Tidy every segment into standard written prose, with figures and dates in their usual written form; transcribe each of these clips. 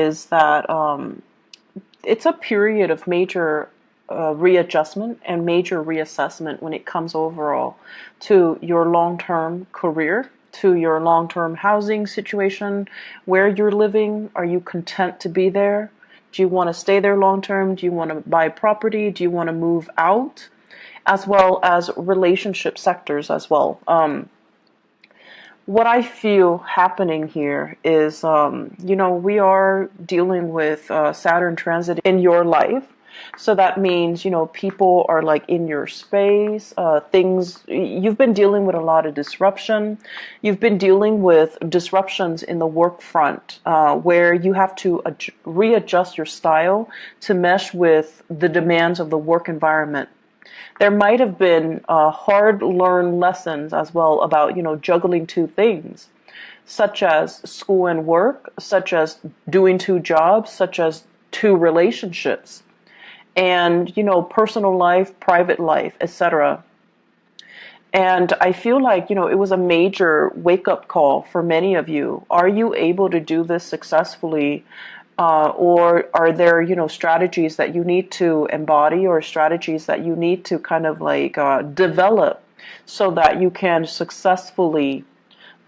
is that it's a period of major readjustment and major reassessment when it comes overall to your long-term career, to your long-term housing situation, where you're living. Are you content to be there? Do you want to stay there long-term? Do you want to buy property? Do you want to move out? As well as relationship sectors as well. What I feel happening here is, we are dealing with Saturn transit in your life. So that means, people are like in your space, you've been dealing with a lot of disruption. You've been dealing with disruptions in the work front, where you have to readjust your style to mesh with the demands of the work environment. There might have been hard-learned lessons as well about, juggling two things, such as school and work, such as doing two jobs, such as two relationships, and, personal life, private life, etc. And I feel like, it was a major wake-up call for many of you. Are you able to do this successfully? Or are there, strategies that you need to embody, or strategies that you need to kind of like develop so that you can successfully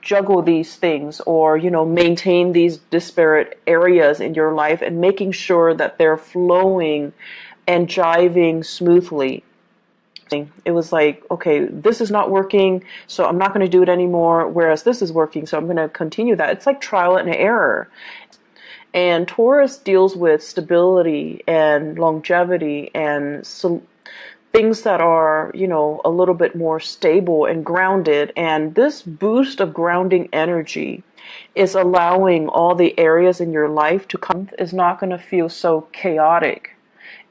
juggle these things, or, maintain these disparate areas in your life and making sure that they're flowing and jiving smoothly? It was like, okay, this is not working, so I'm not going to do it anymore, whereas this is working, so I'm going to continue that. It's like trial and error. And Taurus deals with stability and longevity and things that are, a little bit more stable and grounded. And this boost of grounding energy is allowing all the areas in your life to come. Is not going to feel so chaotic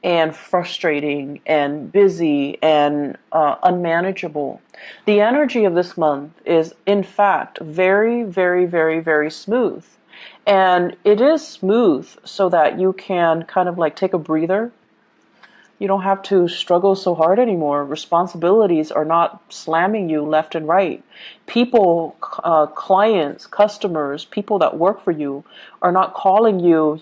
and frustrating and busy and unmanageable. The energy of this month is, in fact, very, very, very, very smooth. And it is smooth so that you can kind of like take a breather. You don't have to struggle so hard anymore. Responsibilities are not slamming you left and right. People, clients, customers, people that work for you are not calling you,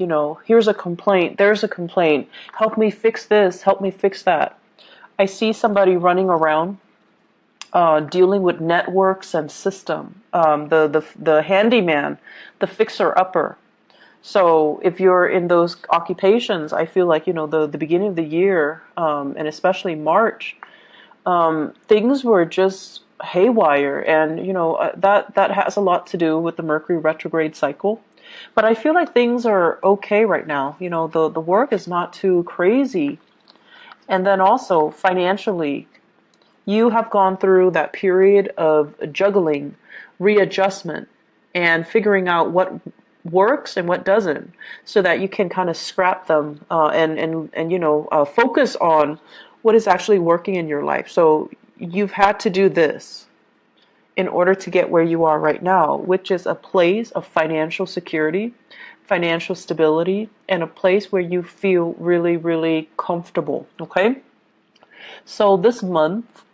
here's a complaint, there's a complaint, help me fix this, help me fix that. I see somebody running around dealing with networks and system, the handyman, the fixer-upper. So if you're in those occupations, I feel like, the beginning of the year, and especially March, things were just haywire. And, that has a lot to do with the Mercury retrograde cycle. But I feel like things are okay right now. The work is not too crazy. And then also financially, you have gone through that period of juggling, readjustment, and figuring out what works and what doesn't, so that you can kind of scrap them and focus on what is actually working in your life. So you've had to do this in order to get where you are right now, which is a place of financial security, financial stability, and a place where you feel really, really comfortable. Okay? So this month,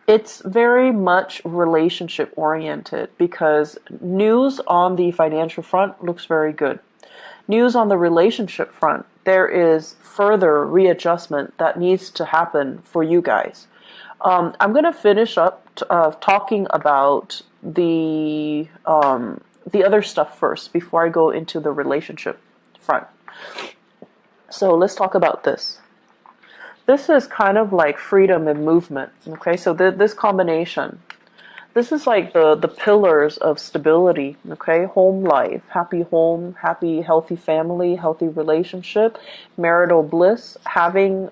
it's very much relationship oriented, because news on the financial front looks very good. News on the relationship front, there is further readjustment that needs to happen for you guys. I'm going to finish up talking about the other stuff first before I go into the relationship front. So let's talk about this. This is kind of like freedom and movement. Okay, so this combination, this is like the pillars of stability. Okay, home life, happy home, happy, healthy family, healthy relationship, marital bliss, having,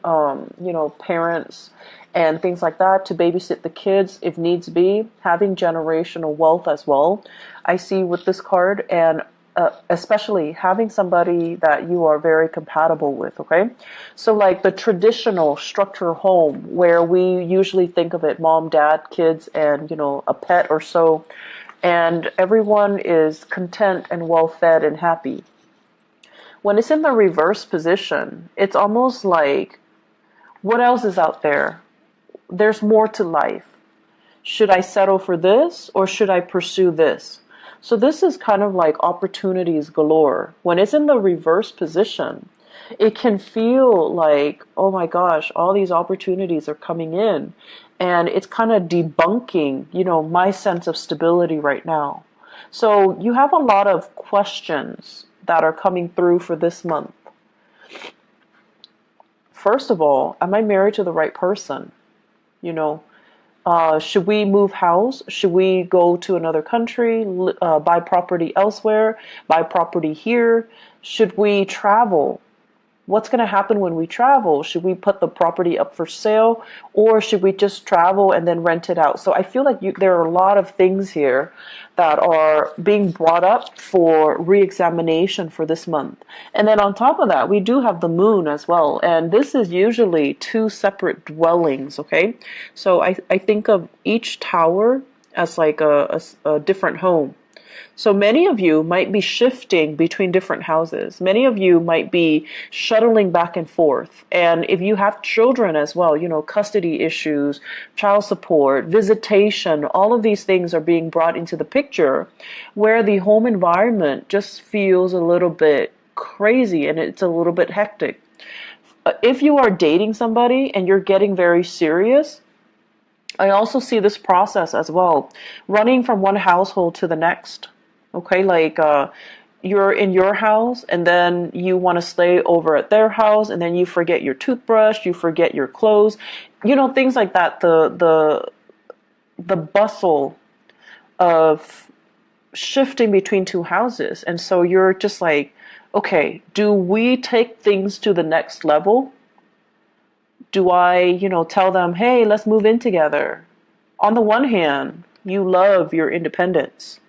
parents and things like that to babysit the kids if needs be, having generational wealth as well. I see with this card, and especially having somebody that you are very compatible with, okay? So like the traditional structure home where we usually think of it, mom, dad, kids, and, a pet or so, and everyone is content and well-fed and happy. When it's in the reverse position, it's almost like, what else is out there? There's more to life. Should I settle for this, or should I pursue this? So this is kind of like opportunities galore. When it's in the reverse position, it can feel like, oh my gosh, all these opportunities are coming in. And it's kind of debunking, my sense of stability right now. So you have a lot of questions that are coming through for this month. First of all, am I married to the right person? You know, should we move house? Should we go to another country, buy property elsewhere, buy property here? Should we travel? What's going to happen when we travel? Should we put the property up for sale, or should we just travel and then rent it out? So I feel like there are a lot of things here that are being brought up for re-examination for this month. And then on top of that, we do have the moon as well. And this is usually two separate dwellings, okay? So I think of each tower as like a different home. So many of you might be shifting between different houses. Many of you might be shuttling back and forth. And if you have children as well, custody issues, child support, visitation, all of these things are being brought into the picture where the home environment just feels a little bit crazy and it's a little bit hectic. If you are dating somebody and you're getting very serious, I also see this process as well, running from one household to the next. Okay, like you're in your house and then you want to stay over at their house and then you forget your toothbrush, you forget your clothes, things like that. The bustle of shifting between two houses. And so you're just like, okay, do we take things to the next level? Do I, tell them, hey, let's move in together? On the one hand, you love your independence.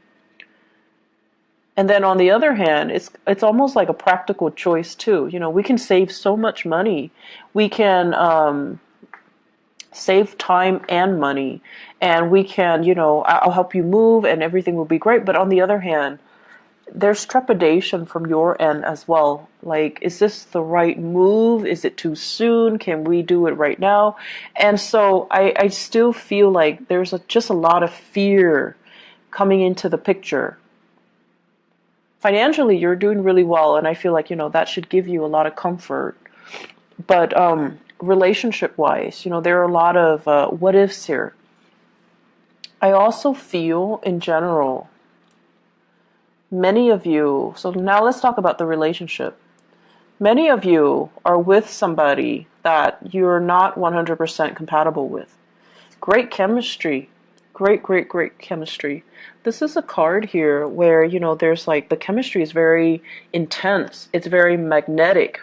And then on the other hand, it's almost like a practical choice too. We can save so much money. We can save time and money. And we can, I'll help you move and everything will be great. But on the other hand, there's trepidation from your end as well. Like, is this the right move? Is it too soon? Can we do it right now? And so I still feel like there's just a lot of fear coming into the picture. Financially, you're doing really well, and I feel like, that should give you a lot of comfort. But relationship-wise, there are a lot of what ifs here. I also feel, in general, many of you, so now let's talk about the relationship. Many of you are with somebody that you're not 100% compatible with. Great chemistry. Great chemistry. This is a card here where, there's like the chemistry is very intense. It's very magnetic.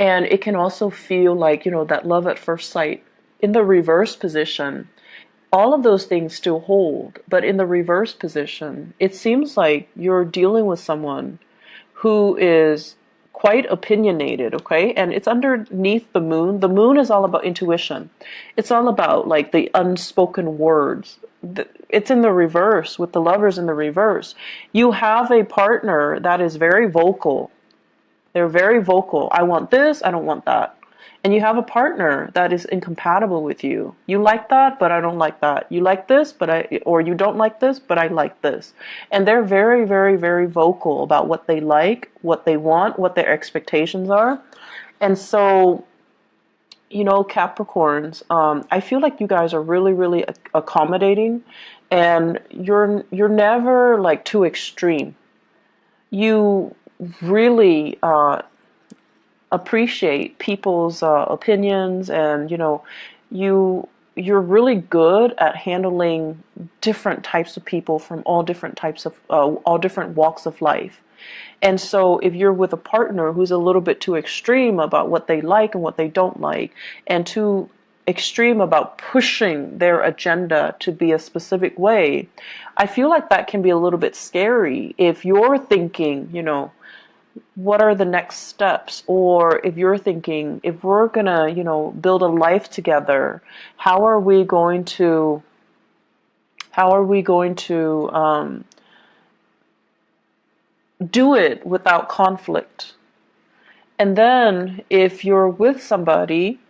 And it can also feel like, that love at first sight. In the reverse position, all of those things still hold. But in the reverse position, it seems like you're dealing with someone who is quite opinionated, okay? And it's underneath the moon. The moon is all about intuition. It's all about like the unspoken words. It's in the reverse with the lovers in the reverse. You have a partner that is very vocal. They're very vocal. I want this, I don't want that. And you have a partner that is incompatible with you. You like that, but I don't like that. You like this, or you don't like this, but I like this. And they're very, very, very vocal about what they like, what they want, what their expectations are. And so, Capricorns, I feel like you guys are really, really accommodating, and you're never like too extreme. You really appreciate people's opinions, and you're really good at handling different types of people from all different walks of life. And so if you're with a partner who's a little bit too extreme about what they like and what they don't like, and too extreme about pushing their agenda to be a specific way, I feel like that can be a little bit scary if you're thinking, what are the next steps? Or if you're thinking, if we're gonna, build a life together, how are we going to do it without conflict? And then if you're with somebody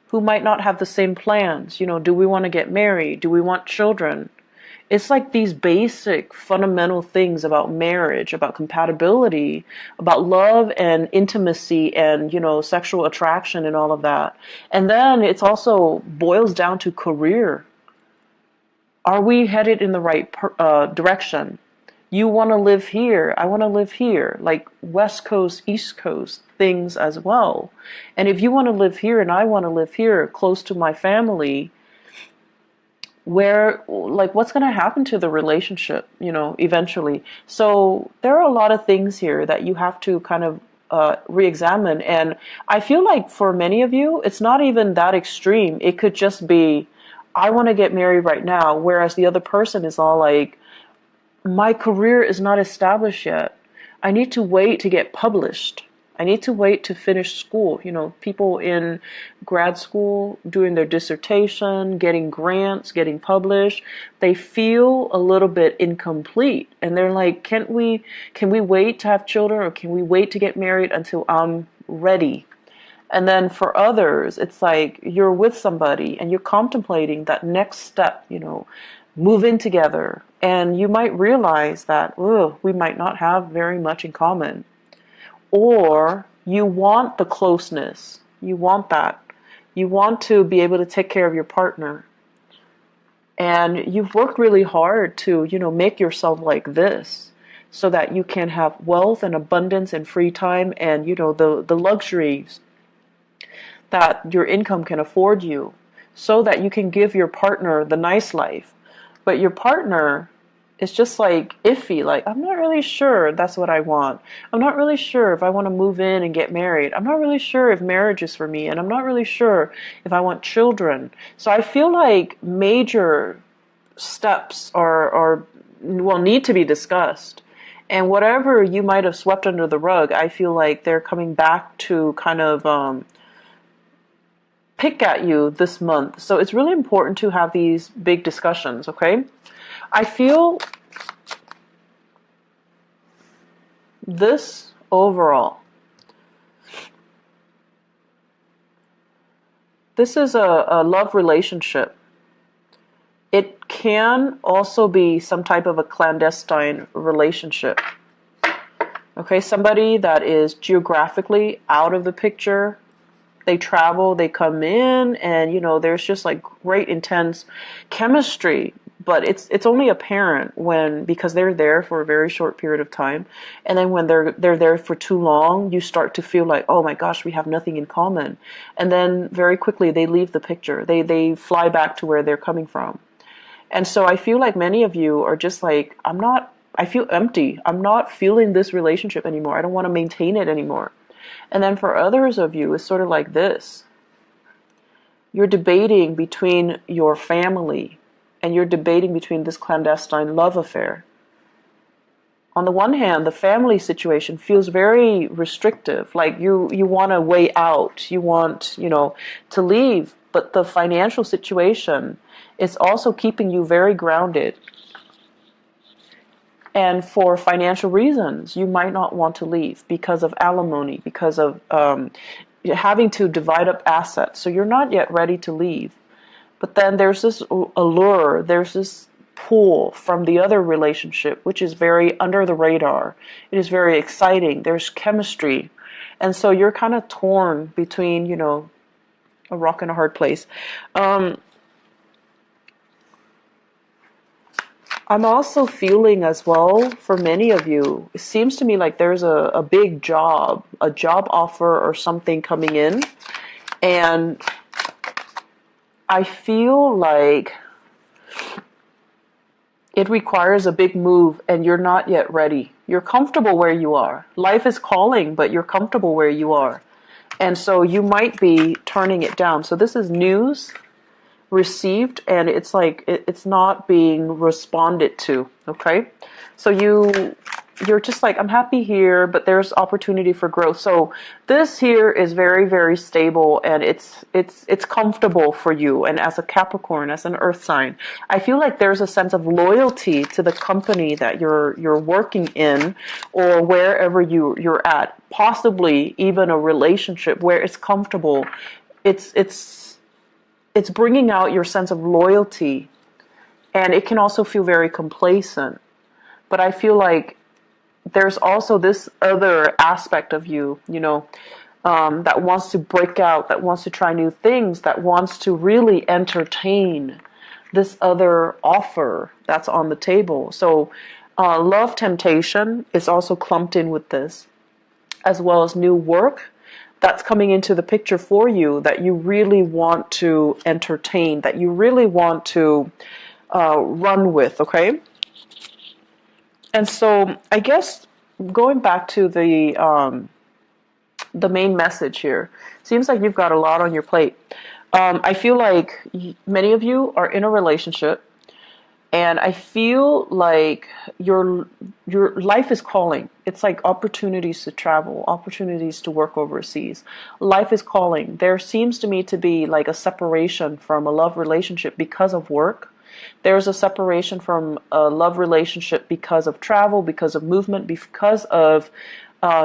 who might not have the same plans, do we want to get married? Do we want children? It's like these basic fundamental things about marriage, about compatibility, about love and intimacy and, sexual attraction and all of that. And then it's also boils down to career. Are we headed in the right direction? You want to live here, I want to live here, like West Coast, East Coast things as well. And if you want to live here and I want to live here close to my family, what's going to happen to the relationship, eventually. So there are a lot of things here that you have to kind of re-examine. And I feel like for many of you, it's not even that extreme. It could just be, I want to get married right now, whereas the other person is all like, my career is not established yet. I need to wait to get published. I need to wait to finish school. People in grad school doing their dissertation, getting grants, getting published, they feel a little bit incomplete. And they're like, can we wait to have children, or can we wait to get married until I'm ready? And then for others, it's like you're with somebody and you're contemplating that next step, move in together. And you might realize that, we might not have very much in common. Or you want the closeness. You want that. You want to be able to take care of your partner. And you've worked really hard to, make yourself like this so that you can have wealth and abundance and free time and, the luxuries that your income can afford you, so that you can give your partner the nice life. But your partner is just like iffy, like, I'm not really sure that's what I want. I'm not really sure if I want to move in and get married. I'm not really sure if marriage is for me, and I'm not really sure if I want children. So I feel like major steps need to be discussed. And whatever you might have swept under the rug, I feel like they're coming back to kind of pick at you this month. So it's really important to have these big discussions, okay? I feel this overall, this is a love relationship. It can also be some type of a clandestine relationship. Okay, somebody that is geographically out of the picture. They travel, they come in, and there's just like great intense chemistry. But it's only apparent because they're there for a very short period of time, and then when they're there for too long, you start to feel like, oh my gosh, we have nothing in common, and then very quickly they leave the picture. They fly back to where they're coming from, and so I feel like many of you are just like, I feel empty. I'm not feeling this relationship anymore. I don't want to maintain it anymore. And then for others of you, it's sort of like this. You're debating between your family, and you're debating between this clandestine love affair. On the one hand, the family situation feels very restrictive, like you want a way out, you want, to leave, but the financial situation is also keeping you very grounded. And for financial reasons, you might not want to leave because of alimony, because of having to divide up assets. So you're not yet ready to leave. But then there's this allure, there's this pull from the other relationship, which is very under the radar. It is very exciting. There's chemistry. And so you're kind of torn between, a rock and a hard place. I'm also feeling as well, for many of you, it seems to me like there's a big job, a job offer or something coming in. And I feel like it requires a big move and you're not yet ready. You're comfortable where you are. Life is calling, but you're comfortable where you are. And so you might be turning it down. So this is news received, and it's like it's not being responded to. Okay, so you're just like, I'm happy here, but there's opportunity for growth. So this here is very, very stable, and it's comfortable for you. And as a Capricorn, as an earth sign, I feel like there's a sense of loyalty to the company that you're working in, or wherever you're at. Possibly even a relationship where it's comfortable. It's bringing out your sense of loyalty And it can also feel very complacent. But I feel like there's also this other aspect of you, that wants to break out, that wants to try new things, that wants to really entertain this other offer that's on the table. So love temptation is also clumped in with this, as well as new work that's coming into the picture for you that you really want to entertain, that you really want to run with, okay? And so I guess going back to the main message here, seems like you've got a lot on your plate. I feel like many of you are in a relationship, and I feel like your life is calling. It's like opportunities to travel, opportunities to work overseas. Life is calling. There seems to me to be like a separation from a love relationship because of work. There's a separation from a love relationship because of travel, because of movement, because of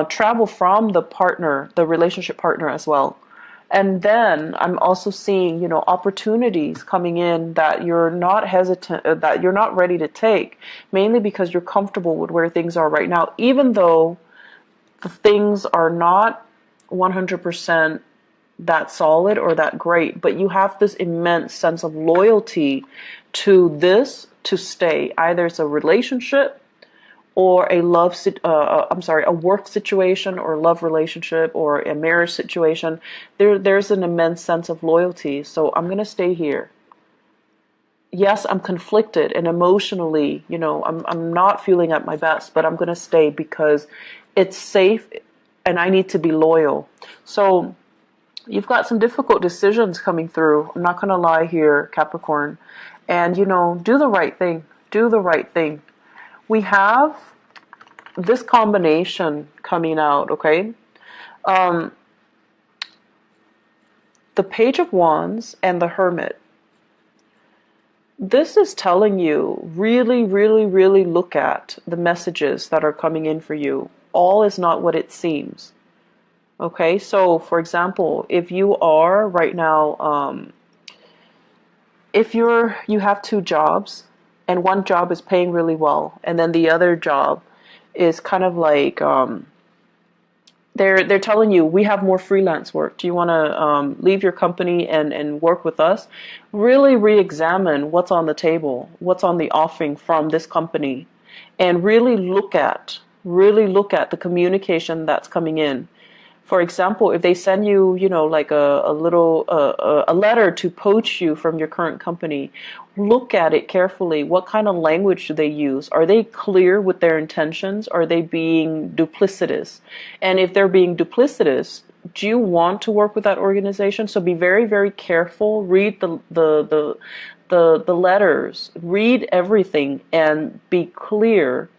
travel from the partner, the relationship partner as well. And then I'm also seeing, opportunities coming in that you're not hesitant, that you're not ready to take, mainly because you're comfortable with where things are right now, even though the things are not 100% that solid or that great, but you have this immense sense of loyalty to this to stay. Either it's a relationship or a a work situation or a love relationship or a marriage situation. There's an immense sense of loyalty. So I'm going to stay here. Yes, I'm conflicted and emotionally, I'm not feeling at my best, but I'm going to stay because it's safe and I need to be loyal. So you've got some difficult decisions coming through. I'm not going to lie here, Capricorn. And, do the right thing. Do the right thing. We have this combination coming out, okay? The Page of Wands and the Hermit. This is telling you really, really, really look at the messages that are coming in for you. All is not what it seems. Okay, so for example, if you are right now, if you have two jobs and one job is paying really well and then the other job is kind of like they're telling you, we have more freelance work. Do you want to leave your company and work with us? Really re-examine what's on the table, what's on the offering from this company, and really look at the communication that's coming in. For example, if they send you, like a little a letter to poach you from your current company, look at it carefully. What kind of language do they use? Are they clear with their intentions? Are they being duplicitous? And if they're being duplicitous, do you want to work with that organization? So be very, very careful. Read the letters. Read everything and be clear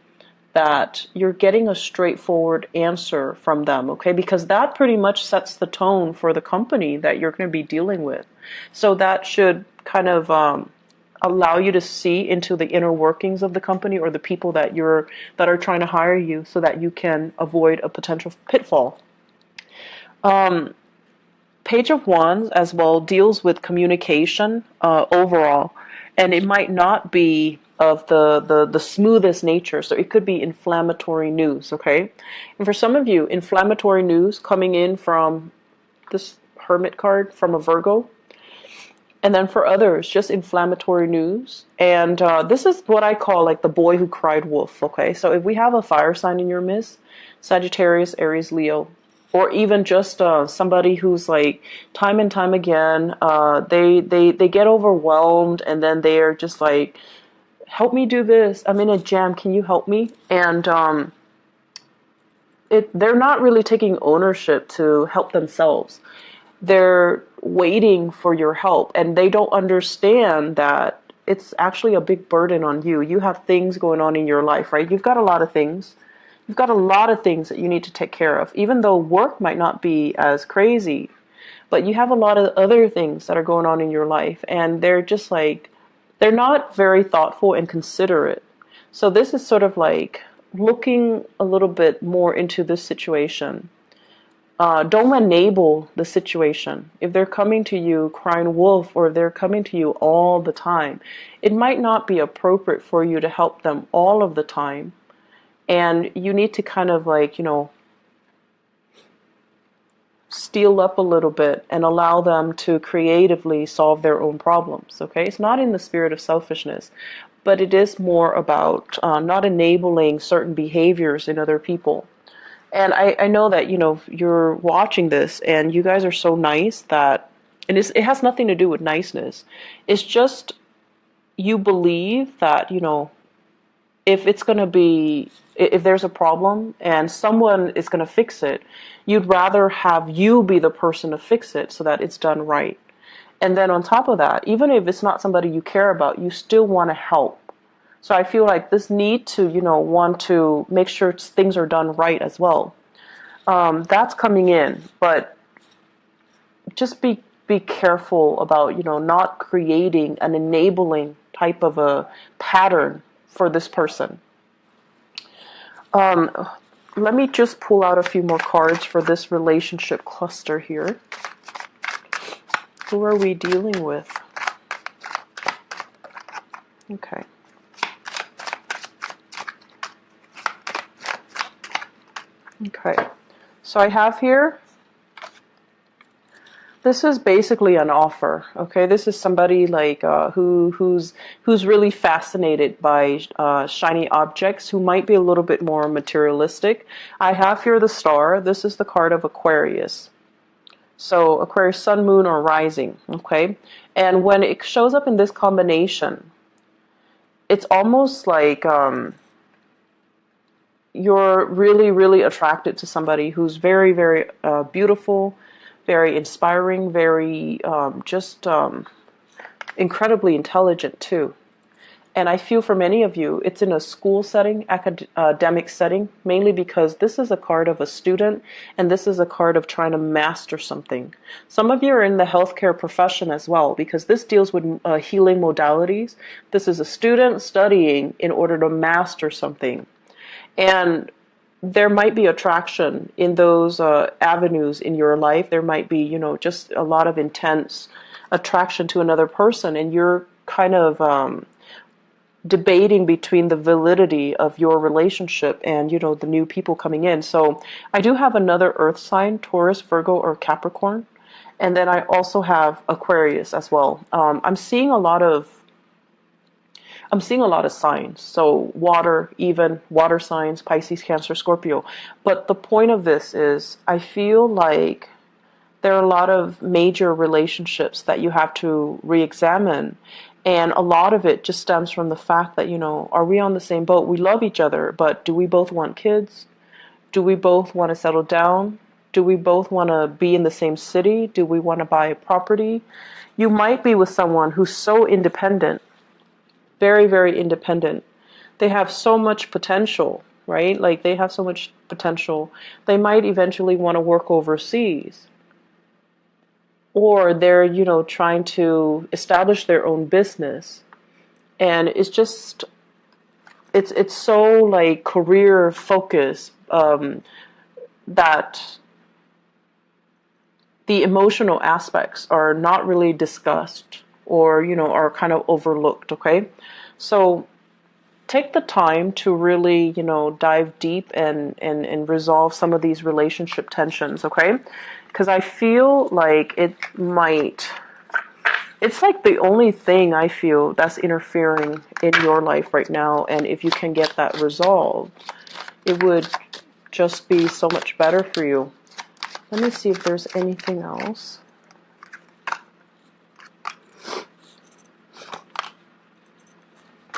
that you're getting a straightforward answer from them, okay? Because that pretty much sets the tone for the company that you're going to be dealing with. So that should kind of allow you to see into the inner workings of the company or the people that are trying to hire you, so that you can avoid a potential pitfall. Page of Wands as well deals with communication overall, and it might not be of the smoothest nature. So it could be inflammatory news, okay? And for some of you, inflammatory news coming in from this Hermit card from a Virgo. And then for others, just inflammatory news. And this is what I call like the boy who cried wolf, okay? So if we have a fire sign in your midst, Sagittarius, Aries, Leo, or even just somebody who's like time and time again, they get overwhelmed and then they are just like, help me do this. I'm in a jam. Can you help me? And they're not really taking ownership to help themselves. They're waiting for your help, and they don't understand that it's actually a big burden on you. You have things going on in your life, right? You've got a lot of things. You've got a lot of things that you need to take care of, even though work might not be as crazy, but you have a lot of other things that are going on in your life, and they're just like, they're not very thoughtful and considerate. So this is sort of like looking a little bit more into this situation. Don't enable the situation. If they're coming to you crying wolf, or if they're coming to you all the time, it might not be appropriate for you to help them all of the time. And you need to kind of like, steel up a little bit and allow them to creatively solve their own problems. Okay, it's not in the spirit of selfishness, but it is more about not enabling certain behaviors in other people. And I know that, you're watching this and you guys are so nice that, and it has nothing to do with niceness. It's just you believe that, if it's going to be, if there's a problem and someone is going to fix it, you'd rather have you be the person to fix it so that it's done right. And then on top of that, even if it's not somebody you care about, you still want to help. So I feel like this need to, want to make sure things are done right as well. That's coming in, but just be careful about, not creating an enabling type of a pattern for this person. Let me just pull out a few more cards for this relationship cluster here. Who are we dealing with? Okay. Okay. So I have here, this is basically an offer. Okay, this is somebody like who's really fascinated by shiny objects, who might be a little bit more materialistic. I have here the star. This is the card of Aquarius. So Aquarius, sun, moon, or rising. Okay, and when it shows up in this combination, it's almost like you're really, really attracted to somebody who's very, very beautiful, very inspiring, very incredibly intelligent too. And I feel for many of you, it's in a school setting, academic setting, mainly because this is a card of a student, and this is a card of trying to master something. Some of you are in the healthcare profession as well, because this deals with healing modalities. This is a student studying in order to master something. And there might be attraction in those avenues in your life. There might be, just a lot of intense attraction to another person, and you're kind of debating between the validity of your relationship and, the new people coming in. So I do have another earth sign, Taurus, Virgo, or Capricorn. And then I also have Aquarius as well. I'm seeing a lot of signs. So water, even water signs, Pisces, Cancer, Scorpio. But the point of this is, I feel like there are a lot of major relationships that you have to re-examine. And a lot of it just stems from the fact that, are we on the same boat? We love each other, but do we both want kids? Do we both want to settle down? Do we both want to be in the same city? Do we want to buy a property? You might be with someone who's so independent, very, very independent. They have so much potential, right? Like they have so much potential. They might eventually want to work overseas. Or they're, trying to establish their own business. And it's just, it's so like career focused that the emotional aspects are not really discussed, or, are kind of overlooked, okay? So take the time to really, dive deep and resolve some of these relationship tensions, okay? Because I feel like it's like the only thing I feel that's interfering in your life right now. And if you can get that resolved, it would just be so much better for you. Let me see if there's anything else.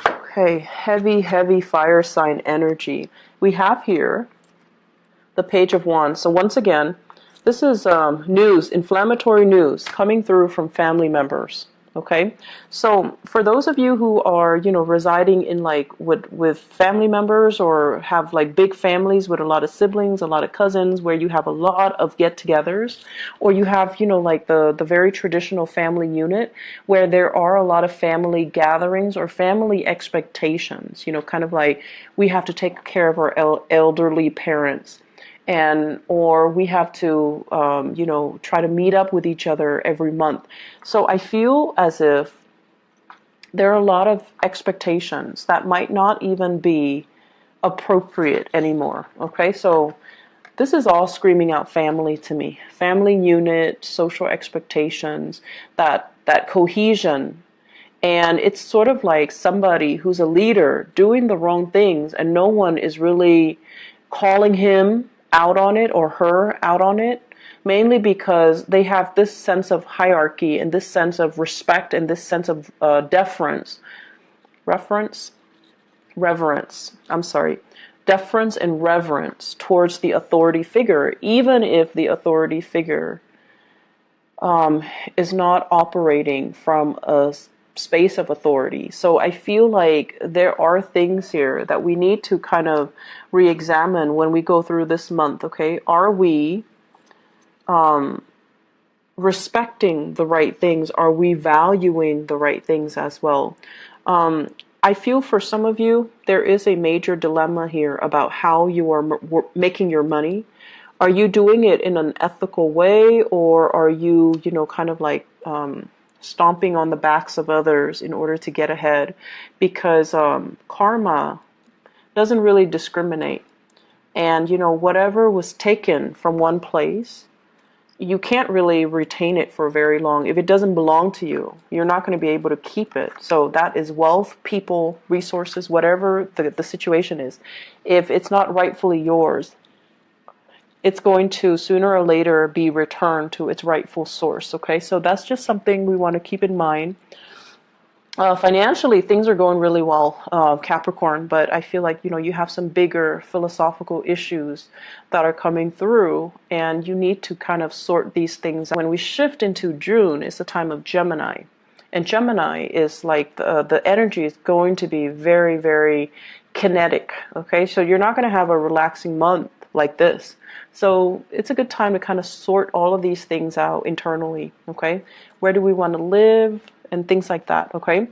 Okay, heavy, heavy fire sign energy. We have here the Page of Wands. So once again, this is news, inflammatory news coming through from family members. Okay, so for those of you who are, residing in like with family members, or have like big families with a lot of siblings, a lot of cousins, where you have a lot of get-togethers, or you have, like the very traditional family unit where there are a lot of family gatherings or family expectations, kind of like we have to take care of our elderly parents. and or we have to try to meet up with each other every month. So I feel as if there are a lot of expectations that might not even be appropriate anymore. Okay, so this is all screaming out family to me. Family unit, social expectations, that cohesion. And it's sort of like somebody who's a leader doing the wrong things and no one is really calling him out on it or her out on it, mainly because they have this sense of hierarchy and this sense of respect and this sense of deference, I'm sorry, deference and reverence towards the authority figure, even if the authority figure is not operating from a space of authority. So I feel like there are things here that we need to kind of re-examine when we go through this month, okay? Are we respecting the right things? Are we valuing the right things as well? I feel for some of you, there is a major dilemma here about how you are making your money. Are you doing it in an ethical way, or are you, kind of like stomping on the backs of others in order to get ahead? Because karma doesn't really discriminate. And, whatever was taken from one place, you can't really retain it for very long. If it doesn't belong to you, you're not going to be able to keep it. So that is wealth, people, resources, whatever the situation is. If it's not rightfully yours, it's going to sooner or later be returned to its rightful source. Okay, so that's just something we want to keep in mind. Financially, things are going really well, Capricorn, but I feel like, you have some bigger philosophical issues that are coming through, and you need to kind of sort these things out. When we shift into June, it's the time of Gemini. And Gemini is like the energy is going to be very, very kinetic, okay? So you're not going to have a relaxing month like this. So it's a good time to kind of sort all of these things out internally, okay? Where do we want to live? And things like that, okay?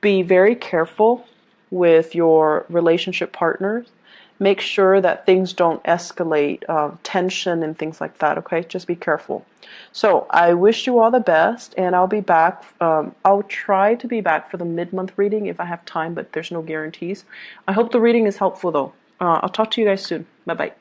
Be very careful with your relationship partners. Make sure that things don't escalate, tension and things like that, okay? Just be careful. So I wish you all the best, and I'll be back. I'll try to be back for the mid-month reading if I have time, but there's no guarantees. I hope the reading is helpful, though. I'll talk to you guys soon. Bye-bye.